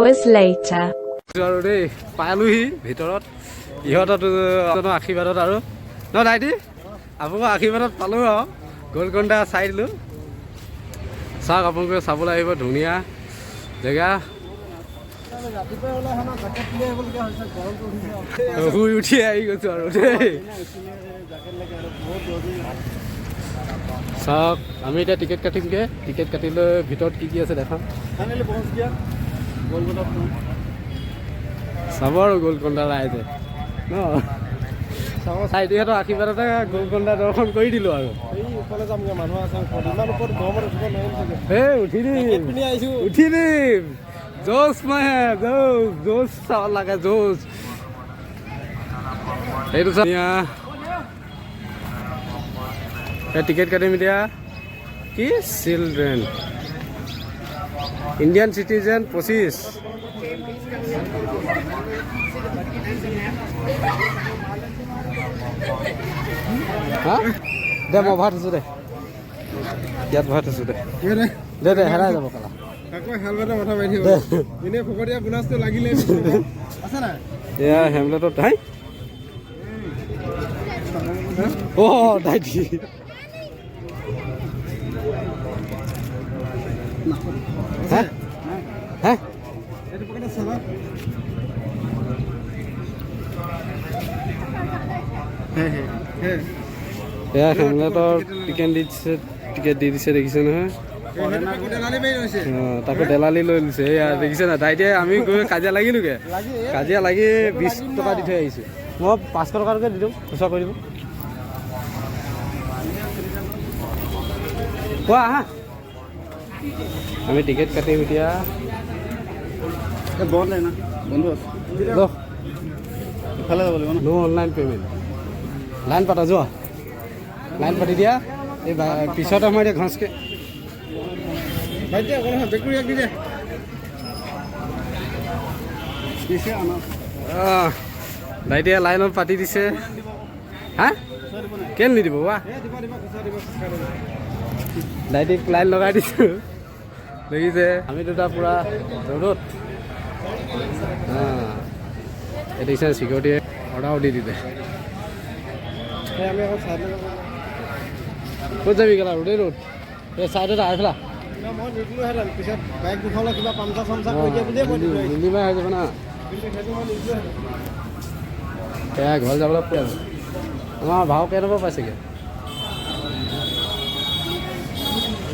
hours later. আৰু দেই পালোহি ভিতৰত ইহঁততো আশীৰ্বাদত আৰু ন দাইটি আপোনালোকৰ আশীৰ্বাদত পালোঁ আৰু গোলকণ্ডা চাই দিলোঁ চাওক আপোনালোকে চাবলৈ আহিব ধুনীয়া জেগা শুই উঠি আহি গৈছোঁ আৰু দেই চাওক আমি এতিয়া টিকেট কাটিমগৈ টিকেট কাটি লৈ ভিতৰত কি আছে দেখাম চাব আৰু গোলকণ্ডা ৰাইজে ন চাইটিহঁতৰ আশীৰ্বাদতে গোলকণ্ডা দৰ্শন কৰি দিলোঁ আৰু এই উঠি দিম উঠি দিম জোচ মাহে জোচ জোচ চাব লাগে জোচ এইটো টিকেট কাটিম এতিয়া কি চিলড্ৰেন ইণ্ডিয়ান চিটিজেন 25 হা দে মই ভাত আছোঁ দে ইয়াত ভাত আছোঁ দে দে দে হেৰাই যাব কালা এয়া হেমলেটত হাই অ' দাইটি হা হা এয়া হেমলেটৰ টিকেট দি দিছে দেখিছে নহয় তাকো দেলালি লৈ লৈছে এয়া দেখিছে না তাই এতিয়া আমি গৈ কাজিয়া লাগিলোগে কাজিয়া লাগি 20 টকা দি থৈ আহিছোঁ মই 500 টকালৈকে দি দিওঁ খুচুৰা কৰি দিব কোৱা আহা আমি টিকেট কাটিম এতিয়া বন্ধ ইফালে যাব লাগিব নো অনলাইন পে'মেণ্ট লাইন পাতা যোৱা লাইন পাতি দিয়া এই পিছত আমাৰ এতিয়া ঘাঁচকৈ দাইটিয়ে লাইনত পাতি দিছে হা কেলে নিদিব বা দাইটিক লাইন লগাই দিছোঁ দেখিছে আমি দুটা পূৰা ৰ'দত দেখিছে চিকিউৰিটিয়ে অৰ্ডাৰো দি দিলে ক'ত যাবি গেলা ৰ'দেই ৰ'দ এই চাইডত আহিলা দিল্লীবাই হৈ যাব না এয়া ঘৰ যাবলৈ পোৱা আমাৰ ভাও কেইটকা পাইছেগৈ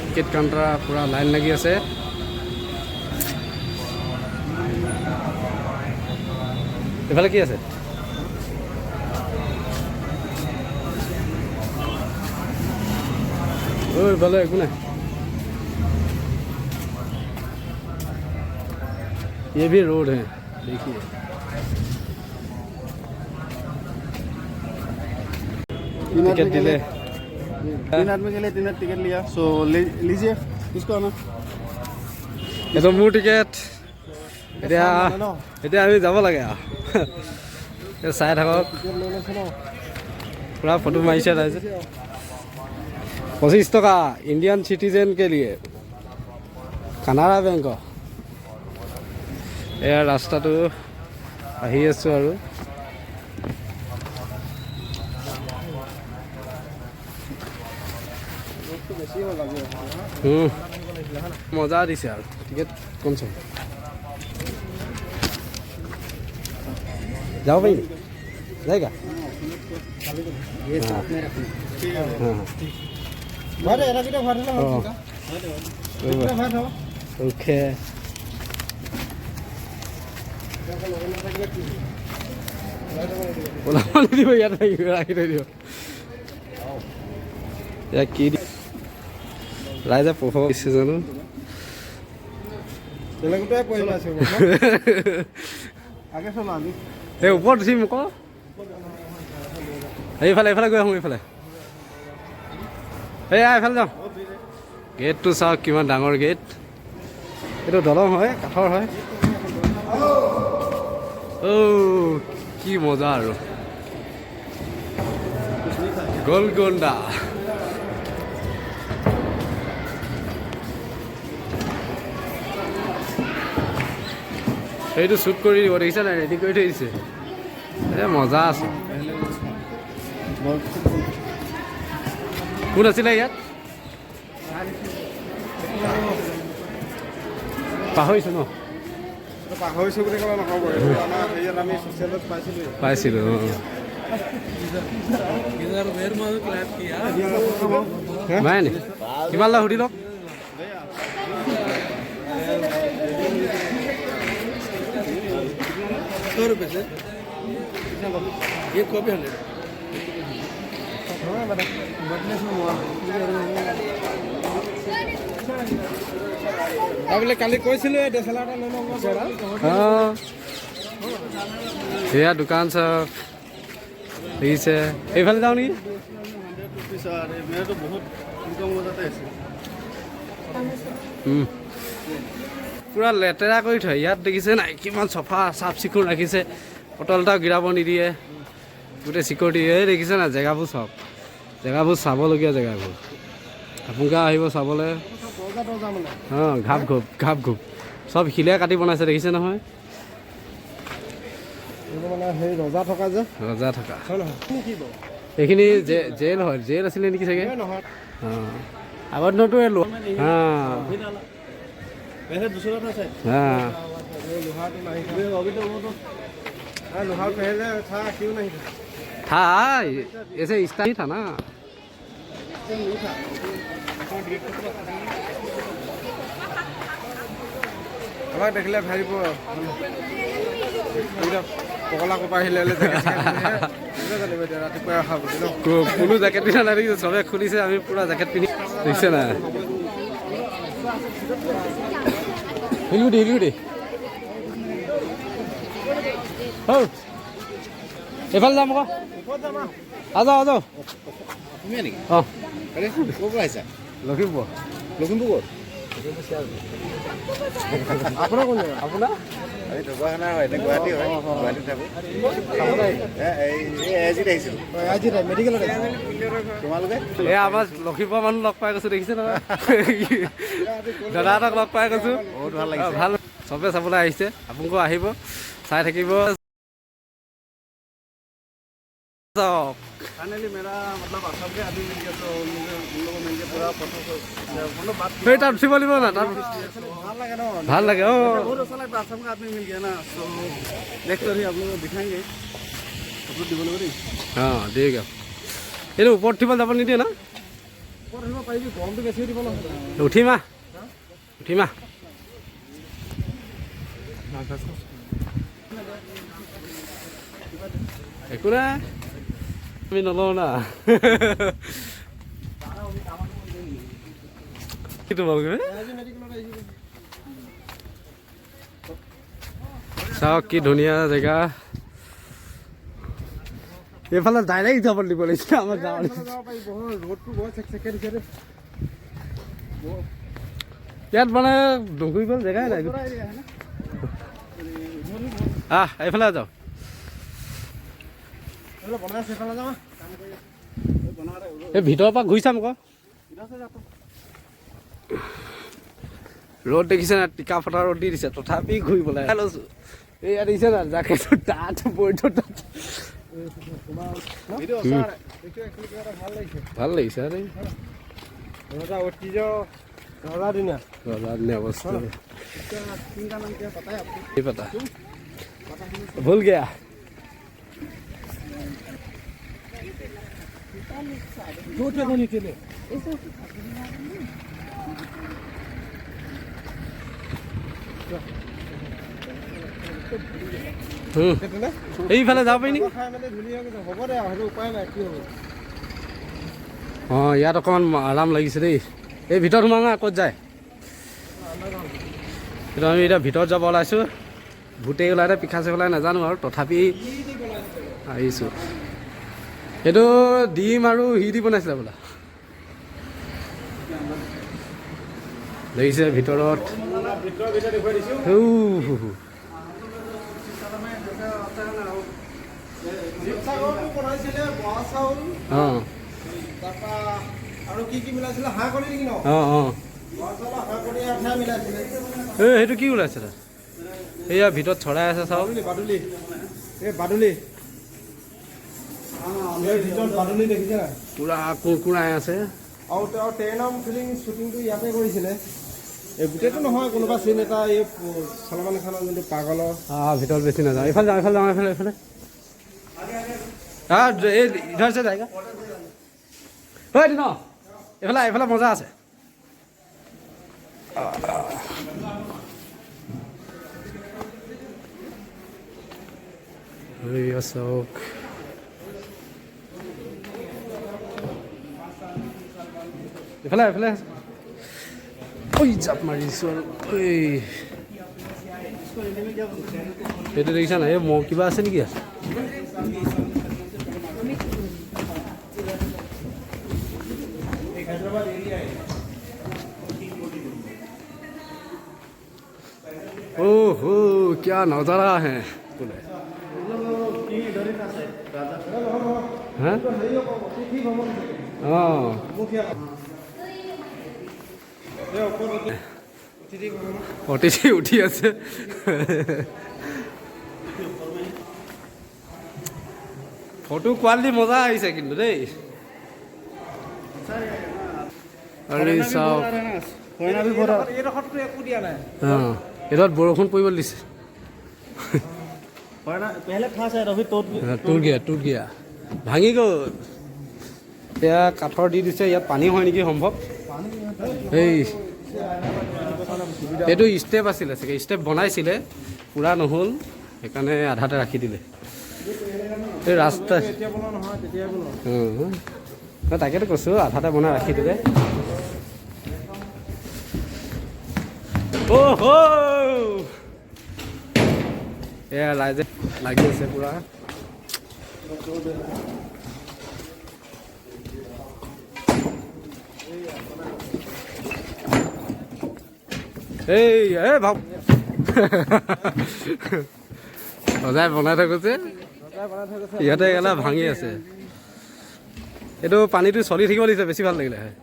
টিকেট কাউণ্টাৰ পূৰা লাইন লাগি আছে এইফালে কি আছে ঐ ভালে একো নাই ये भी रोड है देखिए टिकट दिले 3 आदमी के लिए 3 टिकट लिया सो लीजिए किसको आना ये तो মোৰ টিকেট এতিয়া আমি যাব লাগে আৰু চাই থাকক पूरा फोटो मारिছে তাৰপিছত 25 टका इंडियन सिटीजन के लिए কানাড়া বেংক এয়া ৰাস্তাটো আহি আছোঁ আৰু মজা দিছে আৰু টিকেট কমছে যাব পাৰি যায়গা ओके দিব ইয়াত ৰাখি থৈ দিওঁ কি ৰাইজে পোহৰ দিছে জানো এই ওপৰত উঠিম আকৌ এইফালে এইফালে গৈ আহোঁ এইফালে এয়া এইফালে যাওঁ গেটটো চাওক কিমান ডাঙৰ গেট এইটো দলং হয় কাঠৰ হয় কি মজা আৰু গোলকণ্ডা সেইটো শ্বুট কৰি দিব দেখিছা নাই ৰেডি কৰি থৈ দিছে এই মজা আছে কোন আছিলে ইয়াত পাহৰিছোঁ ন পাহৰিছোঁ বুলি ক'লে নহ'ব আমাৰ হেৰিয়াত আমি ছ'চিয়েলত পাইছিলোঁ নাই নি কিমান লয় সুধি লওক বোলে কালি কৈছিলোঁ DSLR এটা লৈ ল'ব অঁ সেয়া দোকান চব দেখিছে এইফালে যাওঁ নেকি মেৰটো বহুত ইনকম বজাতে আছে পূৰা লেতেৰা কৰি থয় ইয়াত দেখিছে নাই কিমান চফা চাফ চিকুণ ৰাখিছে বটল এটাও গিৰাব নিদিয়ে গোটেই চিকিউৰিটি এই দেখিছে নাই জেগাবোৰ চব জেগাবোৰ চাবলগীয়া জেগাবোৰ আপোনালোকে আহিব চাবলৈ অঁ ঘাপ ঘোপ চব শিলে কাটি বনাইছে দেখিছে নহয় সেই ৰজা থকা যে ৰজা থকা এইখিনি জেল হয় জেল আছিলে নেকি চাগে অঁ আগৰ দিনতো এই लोहार पहले था क्यों नहीं था ऐसे इसका ही था ना আমাক দেখিলে ভাবিব পগলা কপা আহিলে ৰাতিপুৱাই অহা বুলি ন কোনো জেকেট পিন্ধা নাই দেখিছে চবে খুলিছে আমি পুৰা জেকেট পিন্ধি দেখিছে না হিলিউডি এইফালে যাম আকৌ আজাও তুমি নেকি অঁ ক'ৰ পৰা আহিছা লখিমপুৰ লখিমপুৰ আপোনাৰ কোন জেগা আপোনাৰ আমি ঢকুৱাখানাৰ হয় এতিয়া গুৱাহাটী হয় গুৱাহাটীত থাকোঁ এজিত আহিছিলোঁ এজিত মেডিকেলত তোমালোকে এই আমাৰ লখিমপুৰ মানুহ লগ পাই গৈছোঁ দেখিছে নহয় দাদা এটাক লগ পাই গৈছোঁ বহুত ভাল লাগিছে ভাল চবে চাবলৈ আহিছে আপোনালোকেও আহিব চাই থাকিব फाइनली मेरा मतलब असम के आदमी मिल गया तो उन लोगों मिल के पूरा फोटो मतलब बात সেই তাত উঠিব লাগিব না তাত ভাল লাগে ना ভাল লাগে অঁ बहुत अच्छा लगता असम का आदमी मिल गया ना तो नेक्स्ट ही आप लोग दिखाएंगे फोटो डिलीवरी অঁ ঠিক আছে এইটো ওপৰত উঠিব যাব নিদিয়ে না ওপৰত আহিব পাৰিবি গৰমটো বেছি দিব ন উঠিমা একো নাই আমি নলওঁ না কি তোমালোকে চাওক কি ধুনীয়া জেগা এইফালে ডাইৰেক্ট যাব দিব লাগিছিলে আমাৰ গাঁৱৰ रोडটো बहुत চেকচেকে দিছে ৰে ইয়াত মানে দৌৰিবলৈ জেগাই নাই এইফালে যাওঁ এই ভিতৰৰ পৰা ঘূৰি চাম আকৌ ৰ'দ দেখিছে না টিকা ফটা ৰ'দ দি দিছে তথাপি ঘূৰিবলৈ লৈছোঁ এয়া দেখিছে না জাকেটৰ তাত বৈঠত ভাল লাগিছে আৰে ৰজা বস্তু পতা ভুল গয়া এইফালে যাব পাৰি নেকি অঁ ইয়াত অকণমান আৰাম লাগিছে দেই এই ভিতৰত সোমাওঁ ক'ত যায় কিন্তু আমি এতিয়া ভিতৰত যাব ওলাইছোঁ ভূতেই ওলাই পিখাচে ওলাই নাজানো আৰু তথাপি আহিছোঁ এইটো ডিম আৰু হি দি বনাইছিলে বোলা দেখিছে ভিতৰত অঁ আৰু কি কি মিলাইছিলে হাঁহ কণী নেকি ন অঁ অঁ হাঁহ কণী আঠা মিলাইছিলে সেইটো কি ওলাইছে তাত এইয়া ভিতৰত চৰাই আছে চাওক। বাদুলি এই বাদুলি ভিতৰত বাদুলি দেখিছে নাই? পুৰা কুৰকুৰাই আছে। আৰু তেওঁ ট্ৰেইনৰ ফিল্ম শ্বুটিংটো ইয়াতে কৰিছিলে। এই গোটেইটো নহয়, কোনোবা চিন এটা এই চলমান খানৰ যোনটো পাগলৰ। ভিতৰত বেছি নাযাওঁ, এইফালে যাওঁ এইফালে যাওঁ এইফালে এইফালে এই ইধৰ আছে জায়গা হয় ন, এইফালে এইফালে মজা আছে। চাওক এইফালে এইফালে ঐ জাপ মাৰিছোঁ আৰু এইটো দেখিছা নাই? এই মহ কিবা আছে নেকি? ओह क्या नज़ारा है बोले। অতিথি উঠি আছে। ফটো কোৱালিটি মজা আহিছে কিন্তু দেই। আৰে চাওক এইডোখৰত বৰষুণ পৰিব দিছে। টুট গিয়া ভাঙি গ'ল। এয়া কাঠৰ দি দিছে, ইয়াত পানী হয় নেকি সম্ভৱ। এইটো ষ্টেপ আছিলে চাগে, ষ্টেপ বনাইছিলে পূৰা নহ'ল, সেইকাৰণে আধাতে ৰাখি দিলে। এই ৰাস্তা তাকেতো কৈছোঁ, আধাতে বনাই ৰাখি দিলে। এয়া ৰাইজে লাগি আছে পুৰা। এই ভাব সজাই বনাই থাকোঁতে ইয়াতে এলা ভাঙি আছে। এইটো পানীটো চলি থাকিব দিছে, বেছি ভাল লাগিলে হয়।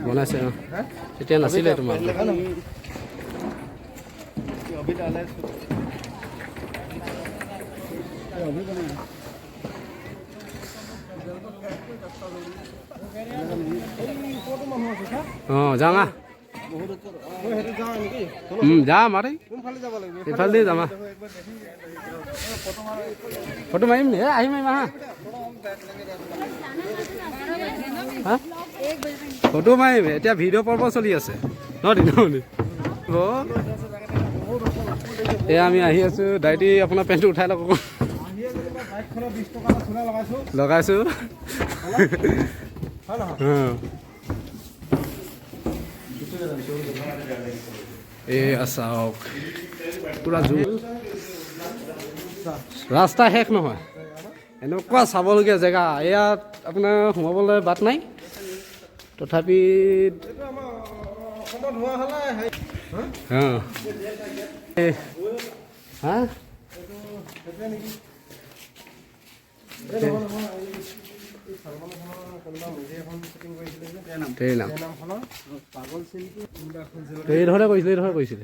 বনাইছে তেতিয়া নাছিলে তোমাৰ। যাম যাম আৰু এইফালে দি যাম। ফটো মাৰিম নি? আহিম আহিম হা, ফটো মাৰিম। এতিয়া ভিডিঅ' পৰ্ব চলি আছে ন দিননি। এয়া আমি আহি আছোঁ। দাইটি আপোনাৰ পেণ্টটো উঠাই লওক। লগাইছোঁ চাওক পুৰা জোৰ। ৰাস্তা শেষ নহয়, এনেকুৱা চাবলগীয়া জেগা। ইয়াত আপোনাৰ সোমাবলৈ বাট নাই, তথাপি এইডোখৰতে কৰিছিলে।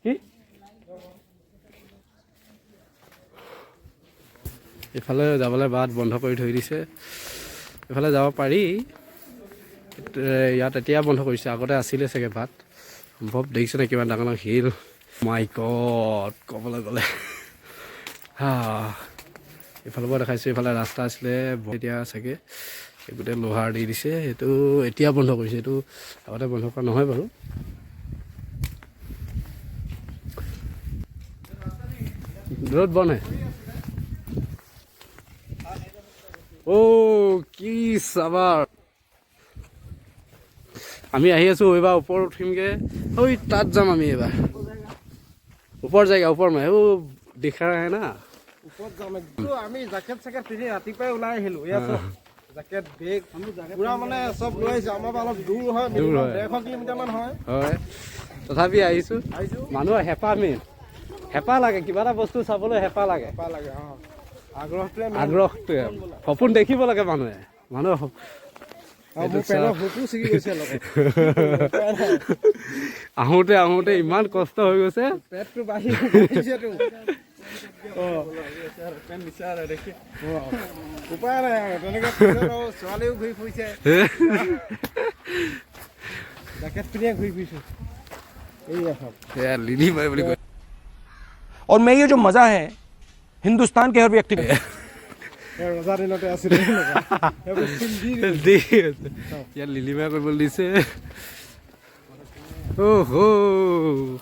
কি এইফালে যাবলৈ বাট বন্ধ কৰি থৈ দিছে। এইফালে যাব পাৰি, ইয়াত এতিয়া বন্ধ কৰিছে। আগতে আছিলে চাগে বাট সম্ভৱ। দেখিছেনে কিমান ডাঙৰ ডাঙৰ শিল। মাই গড ক'বলৈ গ'লে এইফালৰ পৰা দেখাইছোঁ। এইফালে ৰাস্তা আছিলে, এতিয়া চাগে গোটেই লোহাৰ দি দিছে। সেইটো এতিয়া বন্ধ কৰিছে, এইটো আগতে বন্ধ কৰা নহয় বাৰু। দূৰত বনে কি চাবাৰ। আমি আহি আছোঁ, এইবাৰ ওপৰত উঠিমগৈ। তাত যাম আমি এইবাৰ। ওপৰ জেগা ওপৰ মানে দেখা নাই না। আমি জেকেট চেকেট পিন্ধি ৰাতিপুৱাই ওলাই আহিলোঁ। জেকেট বেগ পুৰা মানে চব লৈ আহিছোঁ। আমাৰ পৰা অলপ দূৰ হয়, 150 কিলোমিটাৰমান হয়। তথাপি আহিছোঁ। মানুহৰ হেঁপাহ লাগে, কিবা এটা বস্তু চাবলৈ হেঁপাহ লাগে। আগ্ৰহটোৱে আগ্ৰহটোৱে সপোন দেখিব লাগে মানুহে মানুহ আহোঁতে আহোঁতে ইমান কষ্ট হৈ গৈছে পেটটো বাঢ়ি উপায় নাই তেনেকে ছোৱালীও ঘূৰি ফুৰিছে জেকেট পিন্ধিয়ে ঘূৰি ফুৰিছো লিলি বাই বুলি কয় और मैं ये जो मजा है हिंदुस्तान के हर व्यक्ति को ৰজা দিনতে আছিলে ইয়াত লিলিমাই কৰিবলৈ দিছে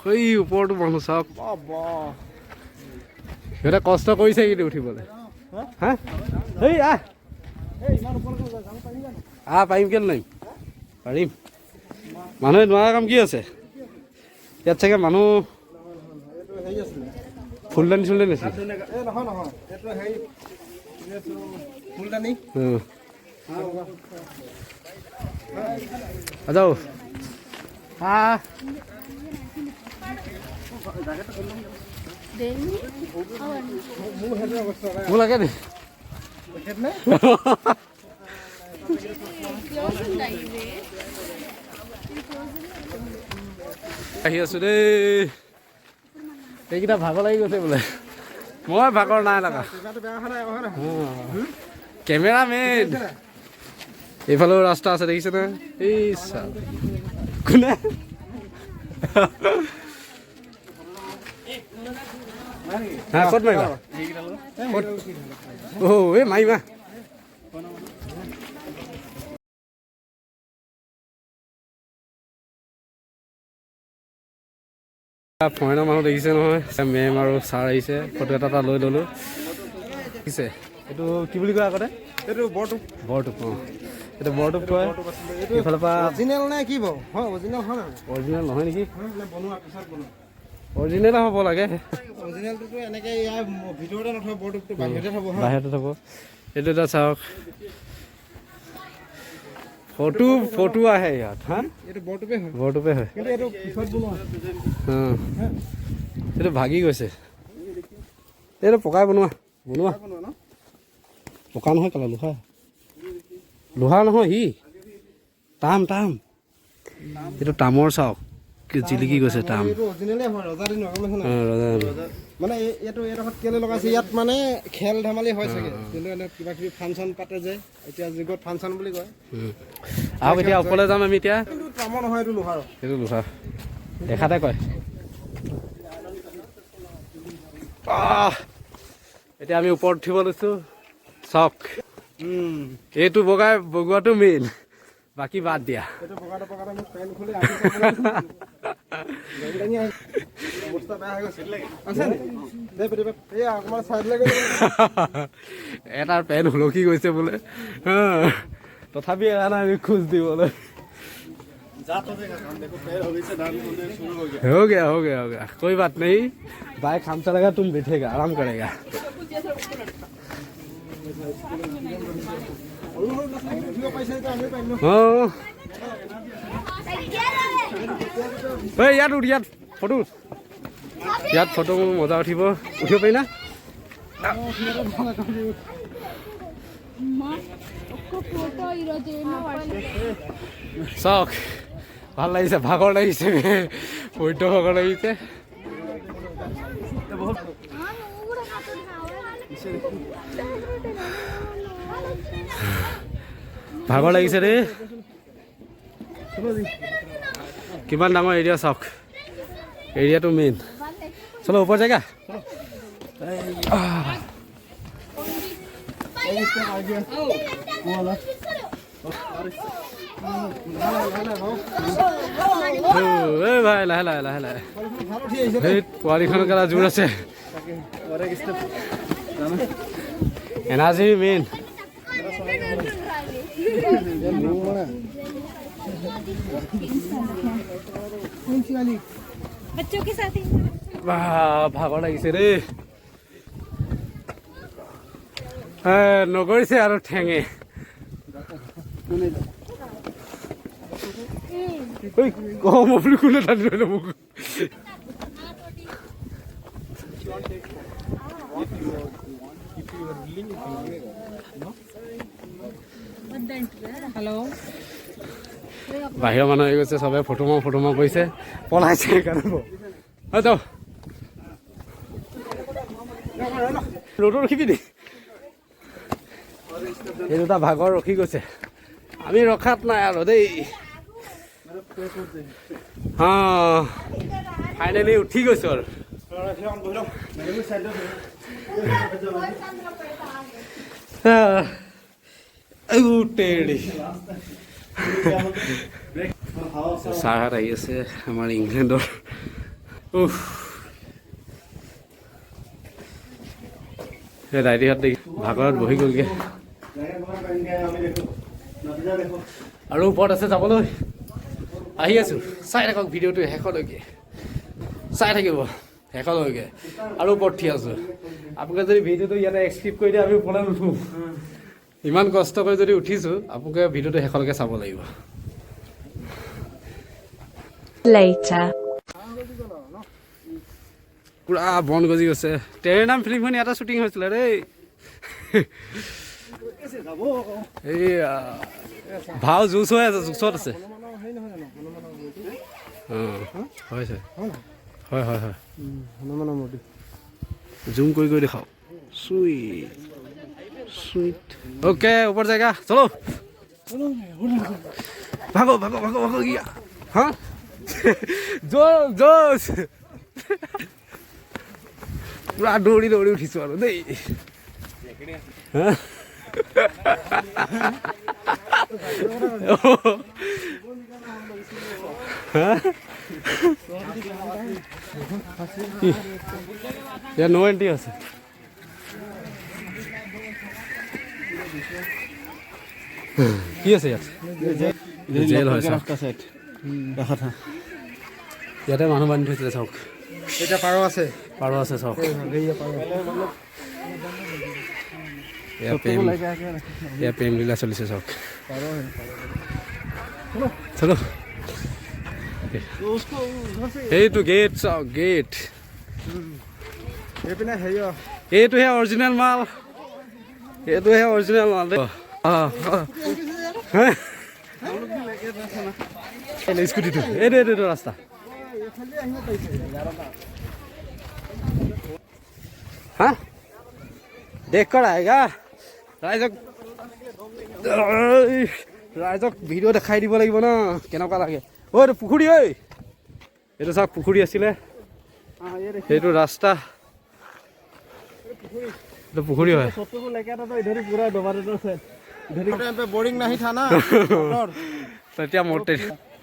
সেই ওপৰতো মানুহ চাওক সিহঁতে কষ্ট কৰিছে কিন্তু উঠিবলৈ হা এই পাৰিম কেলে নাই পাৰিম মানুহে নোৱাৰা কাম কি আছে ইয়াত চাগে মানুহ ফুলদানি চুলদানি আছে যাও মোৰ লাগে নি আহি আছো দেই এইকেইটা ভাগৰ লাগি গৈছে বোলে মই ভাগৰ নাই লগা কেমেৰামেন এইফালেও ৰাস্তা আছে দেখিছেনে এই কোনে ক'ত মাৰিবা এই মাৰিবা ফৰেইনৰ মানুহ দেখিছে নহয় মেম আৰু ছাৰ আহিছে ফটো এটা লৈ ল'লোঁ দেখিছে এইটো কি বুলি কয় আগতে এইটো বৰটোপ অঁ এইটো বৰটোপ কয় এইফালৰ পৰা অৰিজিনেল নে কি বাৰু হয় অৰিজিনেল হয় অৰিজিনেল নহয় নেকি বনোৱা পিছত বনোৱা অৰিজিনেল হ'ব লাগে অৰিজিনেলটোতো এনেকে ইয়াৰ ভিতৰতে নথব বৰটোপটো বাহিৰতে থ'ব বাহিৰতে থ'ব এইটো এটা চাওক ফটো আহে ইয়াত হা এইটো বৰটোপে হয় বৰটোপে হয় কিন্তু এইটো পিছত বনোৱা এইটো ভাগি গৈছে এইটো পকাই বনোৱা পকা নহয় কেলা লোহা নহয় সি তাম এইটো তামৰ চাওক জিলিকি গৈছে তাম এইটো অৰিজিনেলে হয় ৰজা দিন ৰজা মানে এইটো এডোখৰত কেলে লগাইছে ইয়াত মানে খেল ধেমালি হয় চাগে কিন্তু এনে কিবা কিবি ফাংচন পাতে যে এতিয়া যুগত ফাংচন বুলি কয় আৰু এতিয়া ওপৰলৈ যাম আমি এতিয়া কিন্তু তামৰ নহয় এইটো লোহাৰ এইটো লোহা দেখাতে কয় এতিয়া আমি ওপৰত উঠিব লৈছোঁ চাওক এইটো বগোৱাটো মেইন বাকী বাদ দিয়া এইটো পকাতে মোক পেন খুলি অৱস্থা বেয়া হৈ গৈছে অকণমান চাইডলৈ গৈ এটাৰ পেন সুলকি গৈছে বোলে তথাপি এৰা নাই আমি খোজ দিবলৈ हो गया कोई बात नहीं बाइक हम चलेगा तुम बैठेगा आराम करेगा ইয়াত ফটো মজা উঠিব পাৰি না চাওক ভাল লাগিছে ভাগৰ লাগিছে পইটো ভাগৰ লাগিছে ভাগৰ লাগিছে দেই কিমান ডাঙৰ এৰিয়া চাওক এৰিয়াটো মেইন চলো ওপৰ জেগা ভাই লাহে সেই পোৱালিখনৰ কেলা জোৰ আছে এনাৰ্জি মেইন ভাগৰ লাগিছে দেই নগৰিছে আৰু ঠেঙে কম আপুনি কোনে টানি লৈ মোক বাহিৰৰ মানুহ আহি গৈছে, চবে ফটো মাৰ কৰিছে, পলাইছে সেইকাৰণে যাওঁ ৰ'দত ৰখিবি নি? এই দুটা ভাগৰ ৰখি গৈছে, আমি ৰখাত নাই আৰু দেই। ফাইনেলি উঠি গৈছো আৰু চাৰহাত আহি আছে আমাৰ ইংলেণ্ডৰ। দাইটিহঁত দেখি ভাগৰত বহি গ'লগৈ আৰু ওপৰত আছে যাবলৈ। আহি আছোঁ, চাই থাকক ভিডিঅ'টো শেষলৈকে, চাই থাকিব শেষলৈকে। আৰু ওপৰত থিয় আছোঁ, আপোনালোকে যদি ভিডিঅ'টো ইয়াতে স্কিপ কৰি দিয়ে আমি ওপৰলৈ নুঠোঁ। ইমান কষ্ট কৰি যদি উঠিছোঁ, আপোনালোকে ভিডিঅ'টো শেষলৈকে চাব লাগিব। পুৰা বন গজি গৈছে। তেৰে নাম ফিল্মখন ইয়াতে শ্বুটিং হৈছিলে দেই। এইয়া ভাও জুচ হৈ আছে, জুচত আছে। হয় হয় হয় হয়, জুম কৰি দেখাও। সুইট অ'কে, ওপৰ জায়গা চলো, ভাগো ভাগো ভাগো ভাগো গিয়া। হা জোচ পুৰা দৌৰি উঠিছোঁ আৰু দেই। ইয়াত নো এণ্ট্ৰি আছে। কি আছে ইয়াত? জেল হয় ইয়াতে মানুহ বান্ধি থৈছিলে চাওক। এতিয়া পাৰ আছে চাওক। এয়া প্ৰেম লীলা চলিছে চাওক। চলো, এইটো গেট চাওক, গেট। এইটোহে অৰিজিনেল মাল, এইটোহে অৰিজিনেল মাল দেই। স্কুটিটো এইটো ৰাস্তা। হা দেখ কৰ আহেগা, ৰাইজক ভিডিঅ' দেখাই দিব লাগিব ন কেনেকুৱা লাগে। এইটো পুখুৰী, এইটো চাওক পুখুৰী আছিলে, সেইটো ৰাস্তা, এইটো পুখুৰী হয়।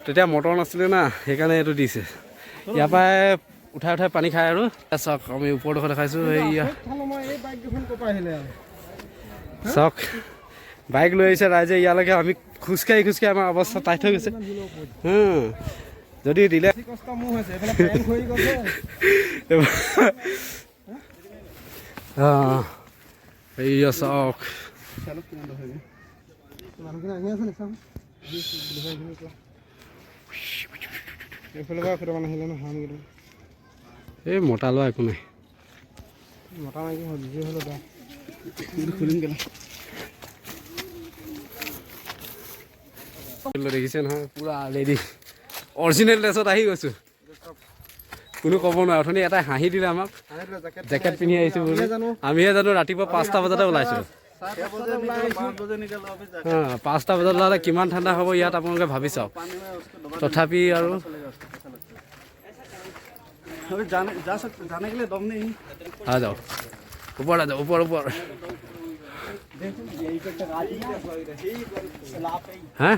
তেতিয়া মটৰ নাছিলে না, সেইকাৰণে এইটো দিছে। ইয়াৰ পৰাই উঠাই পানী খায় আৰু। চাওক আমি ওপৰডোখৰ দেখাইছোঁ। এইয়া চাওক বাইক লৈ আহিছে ৰাইজে ইয়ালৈকে, আমি খোজকাঢ়ি আমাৰ অৱস্থা টাইট হৈ গৈছে। যদি দিলে এইয়া চাওক, এই মতা লোৱা একো নাই, দেখিছে নহয় পুৰা ৰেডি, অৰিজিনেল ড্ৰেছত আহি গৈছোঁ। কোনো ক'ব নোৱাৰে। অথনি এটা হাঁহি দিলে আমাক, জেকেট পিন্ধি আহিছোঁ বুলি। আমিহে জানো ৰাতিপুৱা 5টা বজাতে ওলাইছোঁ। 5টা বজাত ওলালে কিমান ঠাণ্ডা হ'ব ইয়াত আপোনালোকে ভাবি চাওক। তথাপি আৰু যাওক ওপৰ হা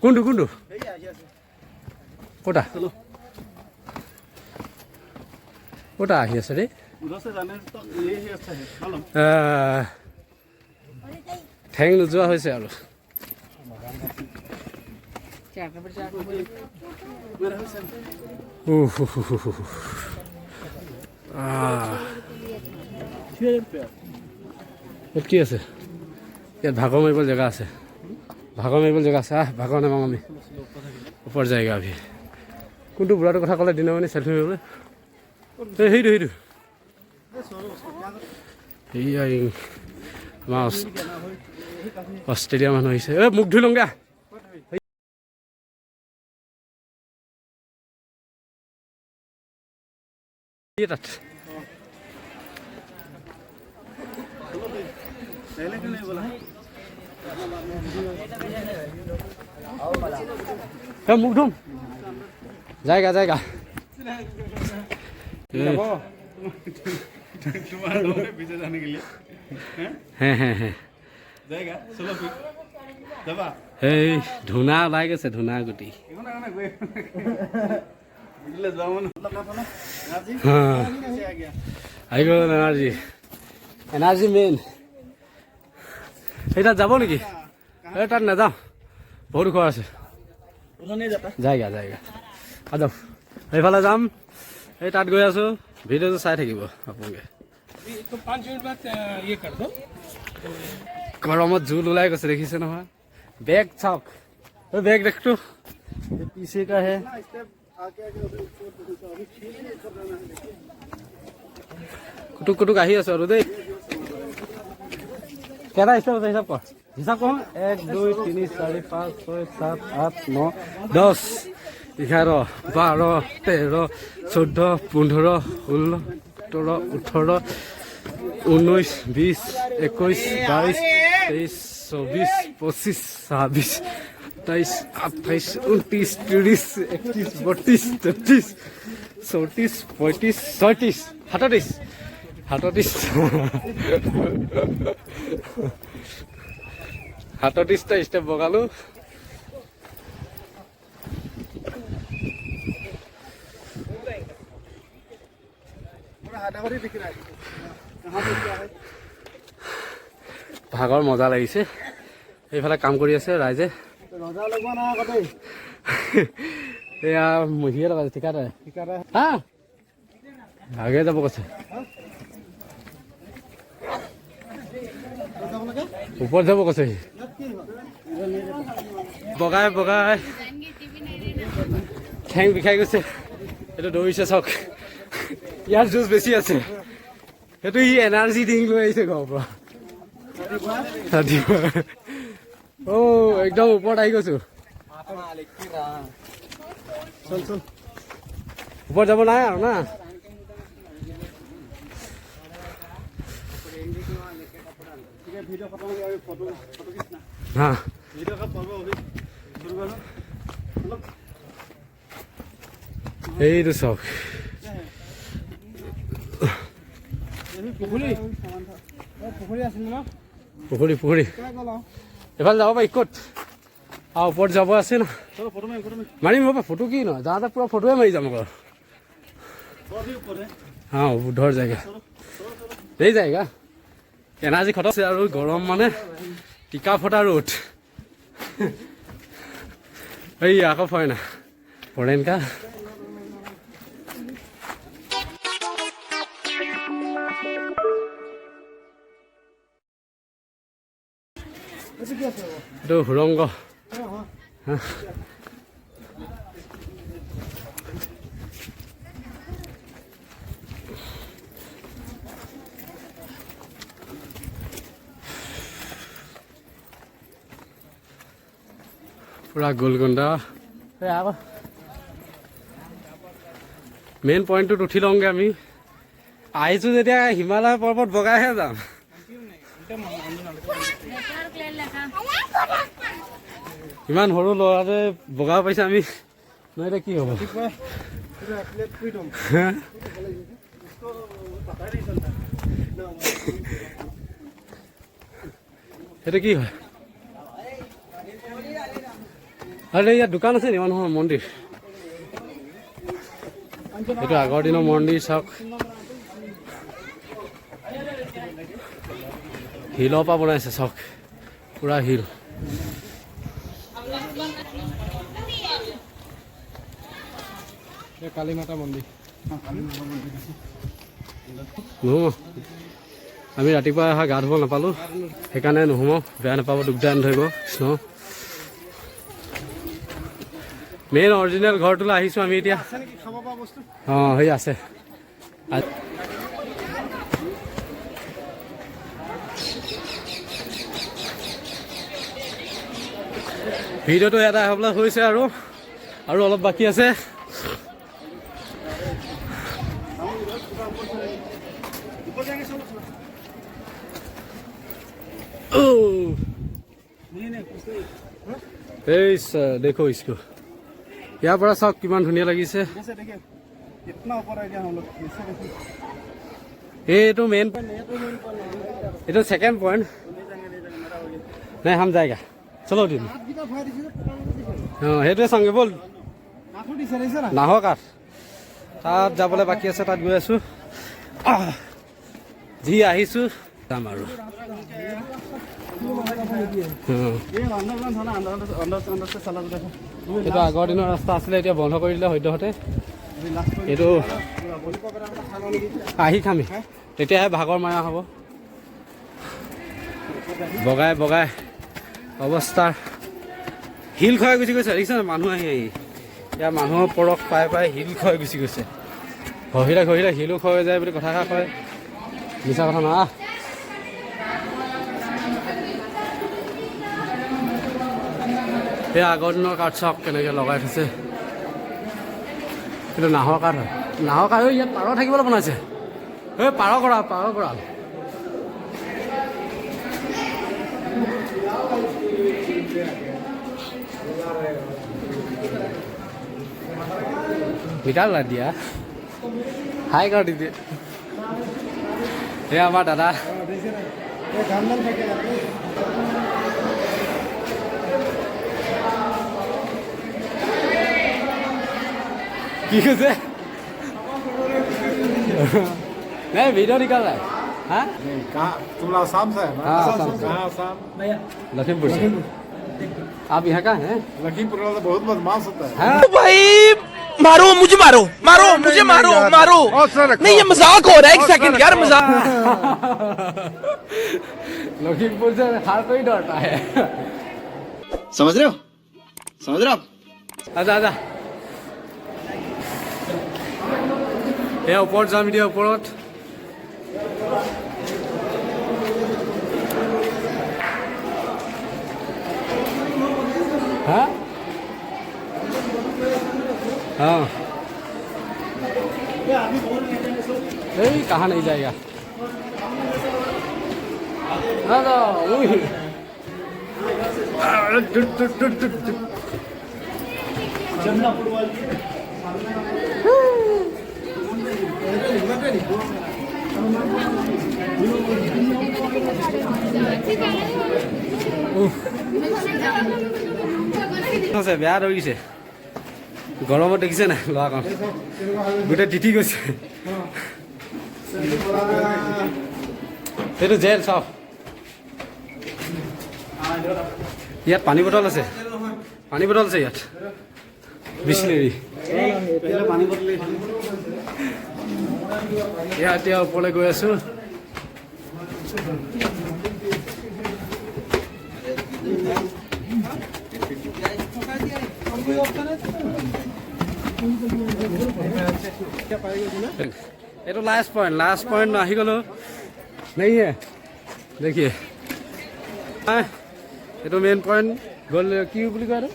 কোনটো ক'তা আহি আছে দেই? ঠেং নোযোৱা হৈছে আৰু। ইয়াত কি আছে? ইয়াত ভাগৰ মাৰিবলৈ জেগা আছে, ভাগৰ নামাম আমি ওপৰ জেগা। কোনটো বুঢ়াটোৰ কথা ক'লে দিনমণি চেল্ফি মাৰিবলৈ? সেইটো এইয়া আমাৰ অষ্ট্ৰেলিয়া মানুহ আহিছে ঐ মুখ ধুই লওঁগা তাত মুখ ধুম যায়গা এই ধূনা ওলাই গৈছে ধূনা গুটি আহি গ'ল এনাৰ্জি মেইন সেই তাত যাব নেকি এই তাত নাযাওঁ বহুত ঘৰ আছে যায়গা যাওক সেইফালে যাম এই তাত গৈ আছোঁ ভিডিঅ'টো চাই থাকিব আপোনালোকে গৰমত জোল ওলাই গৈছে দেখিছে নহয় বেগ চাওক বেগ দেখটো পিছে কাহে কুটুক আহি আছো আৰু দেই কেইটা ষ্টেপ আছে হিচাপ কৰ 1 2 3 4 5 6 7 8 9 10 11 12 13 14 15 16 17 18 19 20 21 22 23 24 25 26 27 28 29 30 31 32 33 34 35 36 37 37টা ষ্টেপ বগালো ভাগৰ মজা লাগিছে এইফালে কাম কৰি আছে ৰাইজে এয়া মহিয়ে লগাইছে ঠিকাদাৰে হা আগে যাব কৈছে ওপৰত যাব কৈছে বগাই ঠেং বিষাই গৈছে এইটো দৌৰিছে চাওক ইয়াৰ জুচ বেছি আছে সেইটো ই এনাৰ্জি ড্ৰিংক লৈ আহিছে ঘৰৰ পৰা একদম ওপৰত আহি গৈছো ওপৰত যাব নাই আৰু না এইটো চাওক পুখুৰী এফালে যাব পাৰি ক'ত আৰু ওপৰত যাব আছে না মাৰিম হ'ব ফটো কি নহয় যাওঁতে পুৰা ফটোৱে মাৰি যাম আকৌ বুধৰ জেগা এই জেগা এনাৰ্জি খতম আছে আৰু গৰম মানে টিকা ফটা ৰ'দ এই আকৌ ফৰেনা ফৰেনকা এইটো সুৰংগ পুৰা গোলকুণ্ডা মেইন পইণ্টটোত উঠি লওঁগৈ আমি আহিছোঁ যেতিয়া হিমালয় পৰ্বত বগাইহে যাম ইমান সৰু ল'ৰাটোৱে বগাব পাৰিছে আমি নহয় এতিয়া কি হ'ব সেইটো কি হয় আৰু ইয়াত দোকান আছে নি মানুহৰ মন্দিৰ এইটো আগৰ দিনৰ মন্দিৰ চাওক শিলৰ পৰা বনাইছে চাওক পুৰা শিল কালী মাতা মন্দিৰ আমি ৰাতিপুৱা অহা গা ধুব নাপালোঁ সেইকাৰণে নুসুমাওঁ বেয়া নাপাব দুখদাৰ নধৰিব কৃষ্ণ মেইন অৰিজিনেল ঘৰটোলৈ আহিছোঁ আমি এতিয়া অঁ সেই আছে ভিডিঅ'টো এটা হ'বলৈ হৈছে আৰু অলপ বাকী আছে। এই দেখো ইসকো, ইয়াৰ পৰা চাওক কিমান ধুনীয়া লাগিছে। এইটো মেইন, এইটো ছেকেণ্ড পইণ্ট। নাই হাম যায়গা, চলো দিন। অঁ সেইটোৱে চাওঁগে ব'ল। নাহৰ কাঠ তাত যাবলৈ বাকী আছে, তাত গৈ আছোঁ। যি আহিছোঁ যাম আৰু। এইটো আগৰ দিনৰ ৰাস্তা আছিলে, এতিয়া বন্ধ কৰি দিলে সদ্যহতে। এইটো আহি খামি, তেতিয়াহে ভাগৰ মাৰা হ'ব। বগাই বগাই অৱস্থাৰ শিল ক্ষয় গুচি গৈছে, দেখিছেনে? মানুহ আহি ইয়াৰ মানুহৰ পৰস পাই পাই শিল ক্ষয় গুচি গৈছে। ঘঁহিলে শিলো ক্ষয় হৈ যায় বুলি কথা এষাৰ কয়, মিছা কথা নহয়। সেই আগৰ দিনৰ কাঠ চাওক কেনেকৈ লগাই থৈছে। কিন্তু নাহৰ কাঠ হয়, নাহৰ কাঠ। ইয়াত পাৰ থাকিবলৈ বনাইছে। এই পাৰ কৰা। মিটাৰ লাই দিয়া হাই কৰ দিদি। এই আমাৰ দাদা কি কৈছে? नहीं वीडियो निकल रहा है। हाँ तुम लोग शाम से है ना? हाँ, शाम से। हाँ, शाम लखीमपुर से। आप यहाँ का हैं? लखीमपुर वाला तो बहुत बदमाश होता है। हाँ? भाई मारो मुझे, मारो मुझे, मारो नहीं, ये मजाक हो रहा है। एक सेकंड यार, मजाक। लखीमपुर से हर कोई डरता है। समझ रहे हो आप? आजा ये ऊपर जाम दिया ऊपरत। हाँ हाँ कहाँ नहीं जाएगा? বেয়া ধৰিছে গৰমত, দেখিছে নাই ল'ৰাকণ গোটেই তিতি গৈছে। এইটো জেল চাওক, ইয়াত পানী বটল আছে ইয়াত বিচলেৰী। ইয়াত এতিয়া ওপৰলৈ গৈ আছো। এইটো লাষ্ট পইণ্ট আহি গ'লো। नहीं है देखिए, এইটো মেইন পইণ্ট কি বুলি কয়,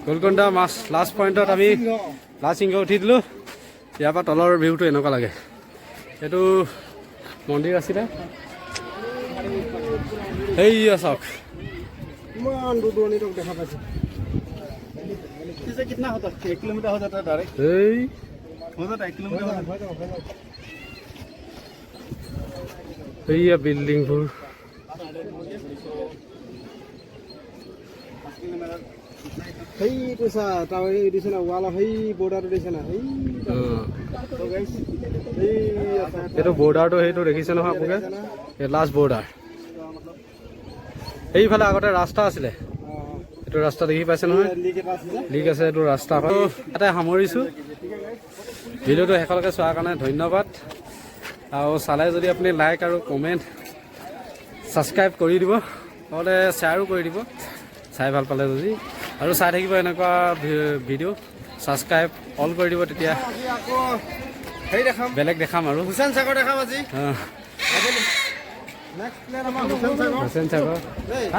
গোলকোণ্ডা মাছ লাষ্ট পইণ্টত আমি লাষ্ট সিংহ উঠি দিলোঁ। ইয়াৰ পৰা তলৰ ভিউটো এনেকুৱা লাগে। এইটো মন্দিৰ আছিলে। এইয়া চাওক इमान दूर दूर नहीं देखा पासे इससे कितना होता है? 1 किलोमीटर हो जाता है डायरेक्ट। এই हो जाता है 1 किलोमीटर हो जाता है। এইয়া বিল্ডিংবোৰ। হেই তোসা তাও এই দিছে না ওয়ালা হেই বৰ্ডাৰ দিছে না হেই তো গাইস এই এইটো বৰ্ডাৰটো সেইটো দেখিছে নহয় আপোনালোকে, এই লাষ্ট বৰ্ডাৰ। এইফালে আগতে ৰাস্তা আছিলে, এইটো ৰাস্তা দেখি পাইছে নহয়, লিক আছে এইটো ৰাস্তা। ইয়াতে সামৰিছোঁ। ভিডিঅ'টো শেষলৈকে চোৱাৰ কাৰণে ধন্যবাদ। আৰু চালে যদি আপুনি লাইক আৰু কমেণ্ট ছাবস্ক্ৰাইব কৰি দিব, নহ'লে শ্বেয়াৰো কৰি দিব চাই ভাল পালে যদি। আৰু চাই থাকিব এনেকুৱা ভিডিঅ', ছাবস্ক্ৰাইব অল কৰি দিব, তেতিয়া হেৰি দেখাম বেলেগ দেখাম আৰু হুছেইন সাগৰ দেখাম আজি অঁ নেক্সট প্লেন আমাৰ হুছেইন সাগৰ হুছেইন সাগৰ দেই হা